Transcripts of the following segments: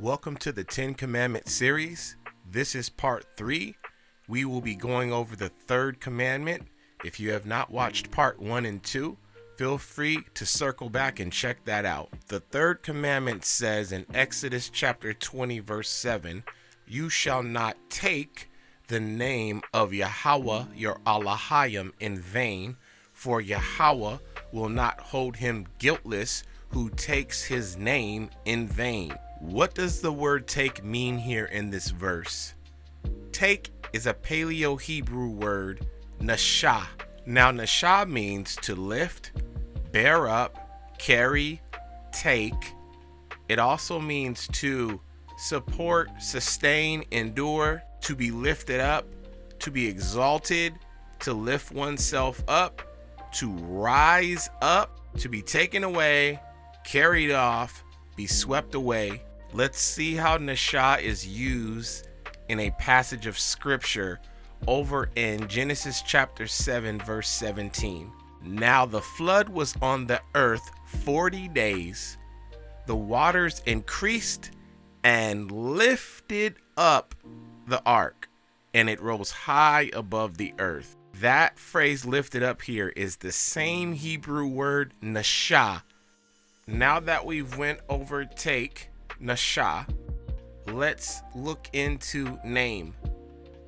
Welcome to the 10 Commandment series. This is part 3. We will be going over the third commandment. If you have not watched part 1 and 2, feel free to circle back and check that out. The third commandment says in Exodus chapter 20 verse 7, "You shall not take the name of Yahweh your Elohim in vain, for Yahweh will not hold him guiltless who takes his name in vain." What does the word take mean here in this verse? Take is a Paleo-Hebrew word, nasha. Now, nasha means to lift, bear up, carry, take. It also means to support, sustain, endure, to be lifted up, to be exalted, to lift oneself up, to rise up, to be taken away, carried off, be swept away. Let's see how nasha is used in a passage of scripture over in Genesis chapter 7 verse 17. Now the flood was on the earth 40 days. The waters increased and lifted up the ark, and it rose high above the earth. That phrase lifted up here is the same Hebrew word nasha. Now that we've went over take, nasha, let's look into name.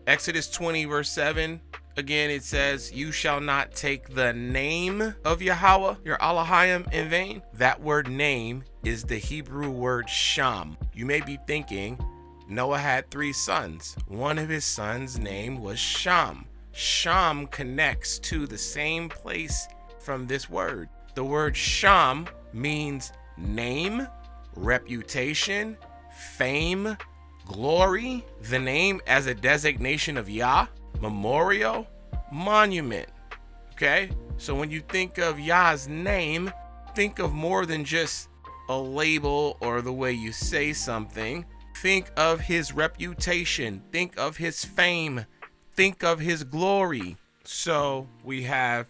Exodus 20 verse 7, again it says, "You shall not take the name of Yahweh your Elohim in vain." That word name is the Hebrew word sham. You may be thinking, Noah had 3 sons. One of his sons' name was Sham. Sham connects to the same place from this word. The word sham means name, reputation, fame, glory, the name as a designation of Yah, memorial, monument. Okay? So when you think of Yah's name, think of more than just a label or the way you say something. Think of his reputation. Think of his fame. Think of his glory. So we have,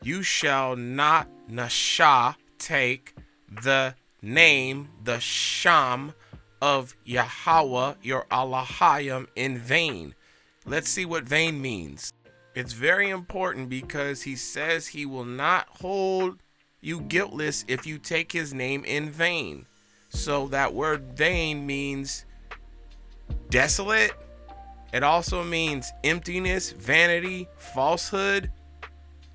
you shall not nasha take the name, the sham of Yahweh your Elohim in vain. Let's see what vain means. It's very important because he says he will not hold you guiltless if you take his name in vain. So that word vain means desolate. It also means emptiness, vanity, falsehood,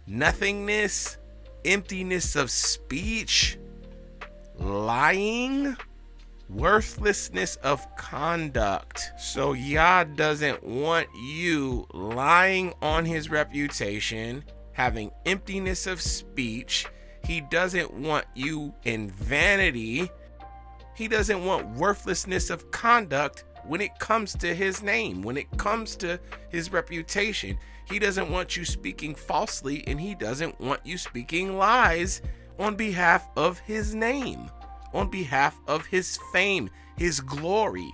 nothingness, emptiness of speech, lying, worthlessness of conduct. So Yah doesn't want you lying on his reputation, having emptiness of speech. He doesn't want you in vanity. He doesn't want worthlessness of conduct when it comes to his name, when it comes to his reputation. He doesn't want you speaking falsely, and he doesn't want you speaking lies on behalf of his name, on behalf of his fame, his glory.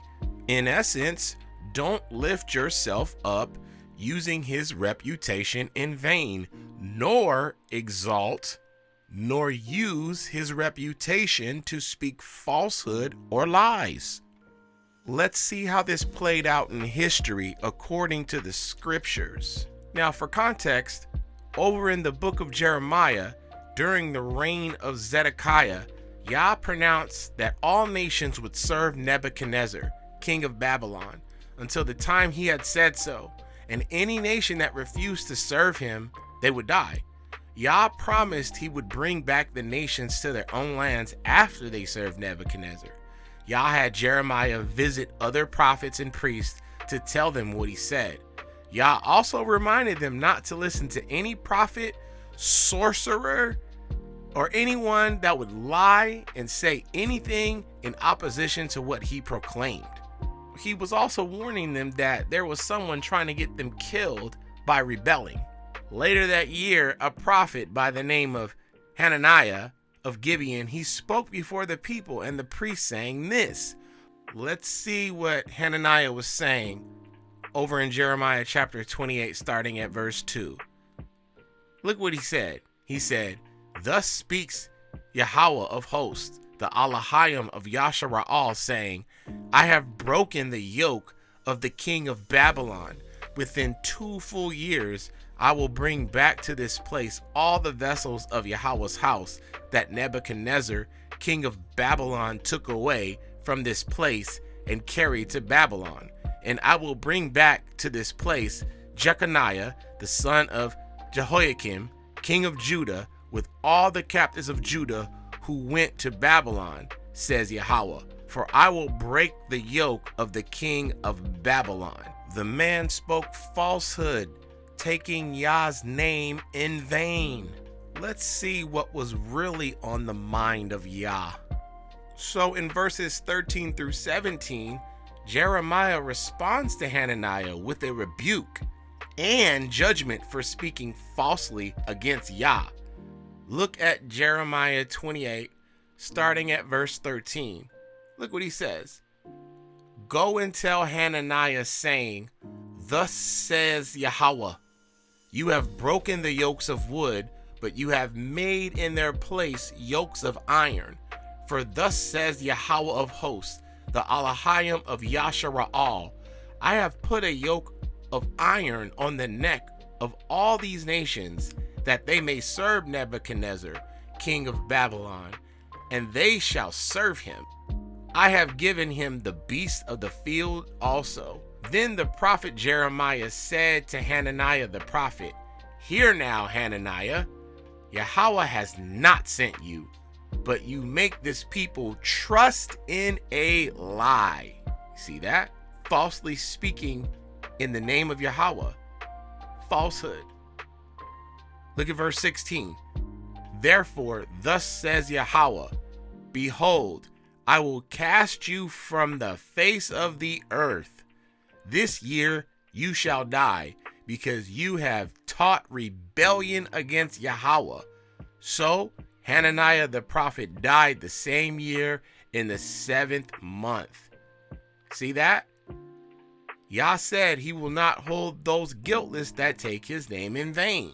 In essence, don't lift yourself up using his reputation in vain, nor exalt, nor use his reputation to speak falsehood or lies. Let's see how this played out in history according to the scriptures. Now, for context, over in the book of Jeremiah, during the reign of Zedekiah, Yah pronounced that all nations would serve Nebuchadnezzar, king of Babylon, until the time he had said so, and any nation that refused to serve him, they would die. Yah promised he would bring back the nations to their own lands after they served Nebuchadnezzar. Yah had Jeremiah visit other prophets and priests to tell them what he said. Yah also reminded them not to listen to any prophet, sorcerer, or anyone that would lie and say anything in opposition to what he proclaimed. He was also warning them that there was someone trying to get them killed by rebelling. Later that year, a prophet by the name of Hananiah of Gibeon, he spoke before the people and the priests saying this. Let's see what Hananiah was saying over in Jeremiah chapter 28, starting at verse 2. Look what he said. He said, "Thus speaks Yahweh of hosts, the Alahayim of Yashara'al, saying, I have broken the yoke of the king of Babylon. Within 2 full years, I will bring back to this place all the vessels of Yahweh's house that Nebuchadnezzar, king of Babylon, took away from this place and carried to Babylon. And I will bring back to this place Jeconiah, the son of Jehoiakim, king of Judah, with all the captives of Judah who went to Babylon, says Yahweh. For I will break the yoke of the king of Babylon. The man spoke falsehood, taking Yah's name in vain. Let's see what was really on the mind of Yah. So in verses 13 through 17, Jeremiah responds to Hananiah with a rebuke and judgment for speaking falsely against Yah. Look at Jeremiah 28, starting at verse 13. Look what he says. Go and tell Hananiah, saying, Thus says Yahweh, you have broken the yokes of wood, but you have made in their place yokes of iron. For thus says Yahweh of hosts, the Alahayim of Yashara'al, I have put a yoke of iron on the neck of all these nations, that they may serve Nebuchadnezzar, king of Babylon, and they shall serve him. I have given him the beasts of the field also. Then the prophet Jeremiah said to Hananiah the prophet, Hear now, Hananiah, Yahweh has not sent you, but you make this people trust in a lie. See that? Falsely speaking in the name of Yahweh. Falsehood. Look at verse 16. Therefore, thus says Yahweh, Behold, I will cast you from the face of the earth. This year you shall die, because you have taught rebellion against Yahweh. So Hananiah the prophet died the same year in the 7th month. See that? Yah said he will not hold those guiltless that take his name in vain.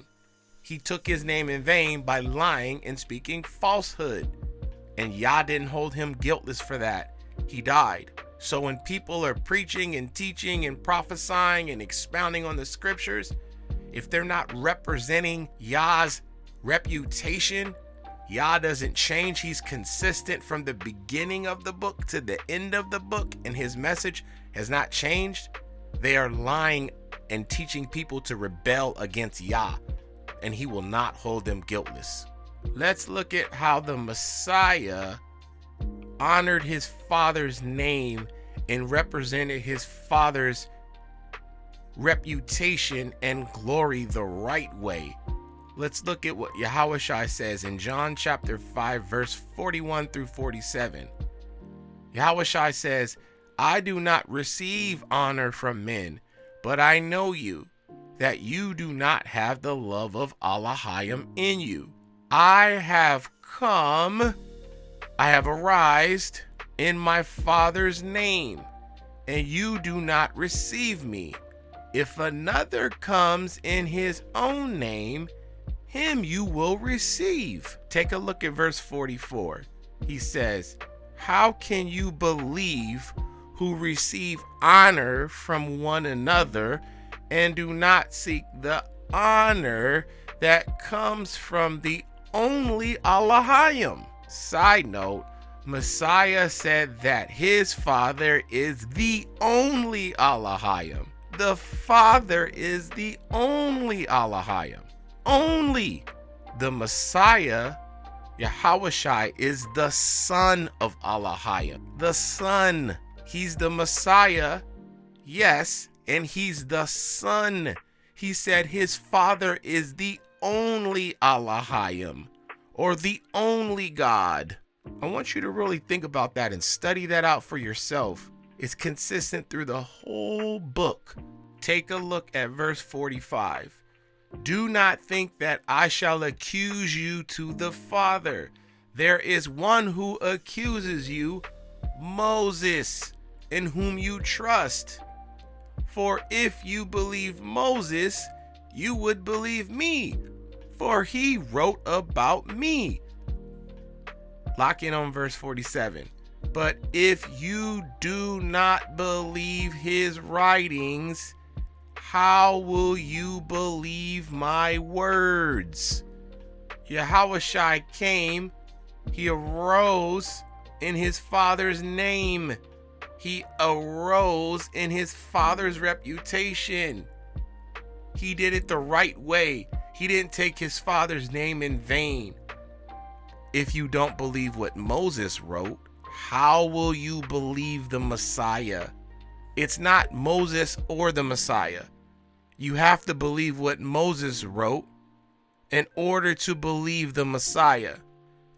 He took his name in vain by lying and speaking falsehood. And Yah didn't hold him guiltless for that. He died. So when people are preaching and teaching and prophesying and expounding on the scriptures, if they're not representing Yah's reputation, Yah doesn't change. He's consistent from the beginning of the book to the end of the book, and his message has not changed. They are lying and teaching people to rebel against Yah, and he will not hold them guiltless. Let's look at how the Messiah honored his father's name and represented his father's reputation and glory the right way. Let's look at what Yahushua says in John chapter 5, verse 41 through 47. Yahushua says, I do not receive honor from men, but I know you, that you do not have the love of Alahayim in you. I have arisen in my Father's name, and you do not receive me. If another comes in his own name, him you will receive. Take a look at verse 44. He says, How can you believe who receive honor from one another and do not seek the honor that comes from the only Alahayim? Side note, Messiah said that his Father is the only Alahayim. The Father is the only Alahayim. Only. The Messiah, Yahushua, is the Son of Alahayim. The Son. He's the Messiah, yes, and he's the Son. He said his Father is the only Alahayim, or the only God. I want you to really think about that and study that out for yourself. It's consistent through the whole book. Take a look at verse 45. Do not think that I shall accuse you to the Father. There is one who accuses you, Moses, in whom you trust. For if you believe Moses, you would believe me, for he wrote about me. Lock in on verse 47. But if you do not believe his writings, how will you believe my words? Yahushua came, he arose in his Father's name. He arose in his Father's reputation. He did it the right way. He didn't take his Father's name in vain. If you don't believe what Moses wrote, how will you believe the Messiah? It's not Moses or the Messiah. You have to believe what Moses wrote in order to believe the Messiah.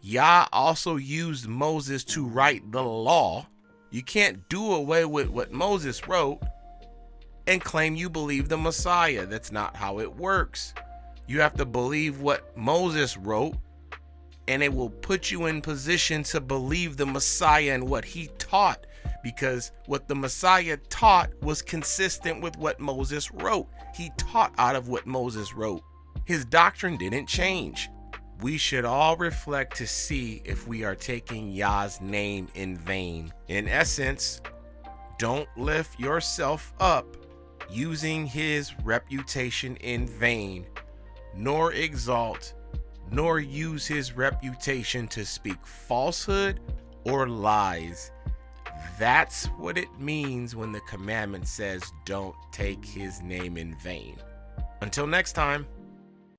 Yah also used Moses to write the law. You can't do away with what Moses wrote and claim you believe the Messiah. That's not how it works. You have to believe what Moses wrote, and it will put you in position to believe the Messiah and what he taught, because what the Messiah taught was consistent with what Moses wrote. He taught out of what Moses wrote. His doctrine didn't change. We should all reflect to see if we are taking Yah's name in vain. In essence, don't lift yourself up using his reputation in vain, nor exalt, nor use his reputation to speak falsehood or lies. That's what it means when the commandment says don't take his name in vain. Until next time.